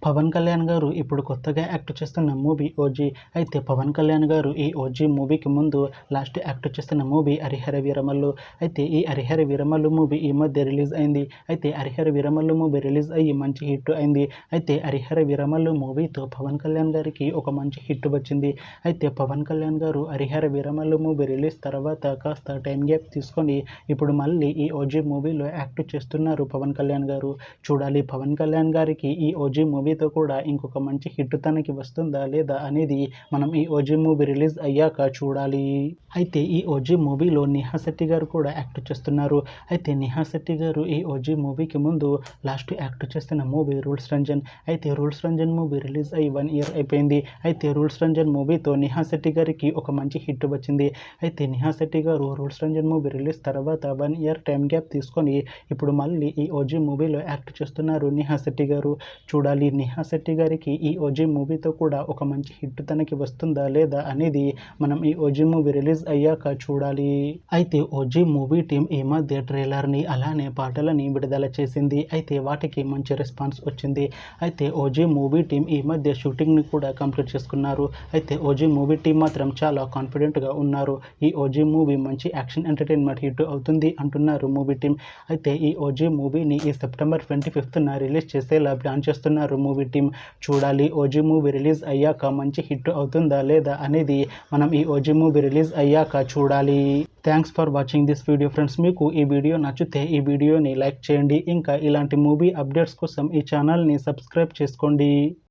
పవన్ కళ్యాణ్ గారు ఇప్పుడు కొత్తగా యాక్ట్ చేస్తున్న మూవీ ఓజీ. అయితే పవన్ కళ్యాణ్ గారు ఈ ఓజీ మూవీకి ముందు లాస్ట్ యాక్ట్ చేస్తున్న మూవీ హరిహర వీరమల్లు. అయితే ఈ హరిహర వీరమల్లు మూవీ ఈ మధ్య రిలీజ్ అయింది. అయితే హరిహర వీరమల్లు మూవీ రిలీజ్ అయ్యి మంచి హిట్ అయింది. అయితే హరిహర వీరమల్లు మూవీతో పవన్ కళ్యాణ్ గారికి ఒక మంచి హిట్ వచ్చింది. అయితే పవన్ కళ్యాణ్ గారు హరిహర వీరమల్లు మూవీ రిలీజ్ తర్వాత కాస్త టైం గ్యాప్ తీసుకొని ఇప్పుడు మళ్ళీ ఈ ఓజీ మూవీలో యాక్ట్ చేస్తున్నారు పవన్ కళ్యాణ్ గారు. చూడాలి పవన్ కళ్యాణ్ గారికి ఈ ఓజీ మూవీతో కూడా ఇంకొక మంచి హిట్ తనకి వస్తుందా లేదా అనేది మనం ఈ ఓజీ మూవీ రిలీజ్ అయ్యాక చూడాలి. అయితే ఈ ఓజీ మూవీలో నేహా శెట్టి గారు కూడా యాక్ట్ చేస్తున్నారు. అయితే నేహా శెట్టి గారు ఈ ఓజీ మూవీకి ముందు లాస్ట్ యాక్ట్ చేస్తున్న మూవీ రూల్స్ రంజన్. అయితే రూల్స్ రంజన్ మూవీ రిలీజ్ అయ్యి 1 ఇయర్ అయిపోయింది. అయితే రూల్స్ రంజన్ మూవీతో నేహా శెట్టి గారికి ఒక మంచి హిట్ వచ్చింది. అయితే నేహా శెట్టి గారు రూల్స్ రంజన్ మూవీ రిలీజ్ తర్వాత 1 ఇయర్ టైం గ్యాప్ తీసుకొని ఇప్పుడు మళ్ళీ ఈ ఓజీ మూవీలో యాక్ట్ చేస్తున్నారు నేహా శెట్టి గారు. చూడాలి నేహా శెట్టి గారికి ఈ ఓజీ మూవీతో కూడా ఒక మంచి హిట్ తనకి వస్తుందా లేదా అనేది మనం ఈ ఓజీ మూవీ రిలీజ్ అయ్యాక చూడాలి. అయితే ఓజీ మూవీ టీం ఈ మధ్య ట్రైలర్ని అలానే పాటలని విడుదల చేసింది. అయితే వాటికి మంచి రెస్పాన్స్ వచ్చింది. అయితే ఓజీ మూవీ టీం ఈ మధ్య షూటింగ్ని కూడా కంప్లీట్ చేసుకున్నారు. అయితే ఓజీ మూవీ టీం మాత్రం చాలా కాన్ఫిడెంట్గా ఉన్నారు. ఈ ఓజీ మూవీ మంచి యాక్షన్ ఎంటర్టైన్మెంట్ హిట్ అవుతుంది అంటున్నారు మూవీ టీం. అయితే ఈ ఓజీ మూవీని ఈ సెప్టెంబర్ 25న రిలీజ్ చేసేలా ప్లాన్ చేస్తున్నారు మూవీ టీం. చూడాలి ఓజీ మూవీ రిలీజ్ అయ్యాక మంచి హిట్ అవుతుందా లేదా అనేది మనం ఈ ఓజీ మూవీ రిలీజ్ అయ్యాక చూడాలి. Thanks for watching this video friends. మీకు ఈ వీడియో నచ్చితే ఈ వీడియోని లైక్ చేయండి. ఇంకా ఇలాంటి మూవీ అప్డేట్స్ కోసం ఈ ఛానల్ని సబ్స్క్రైబ్ చేసుకోండి.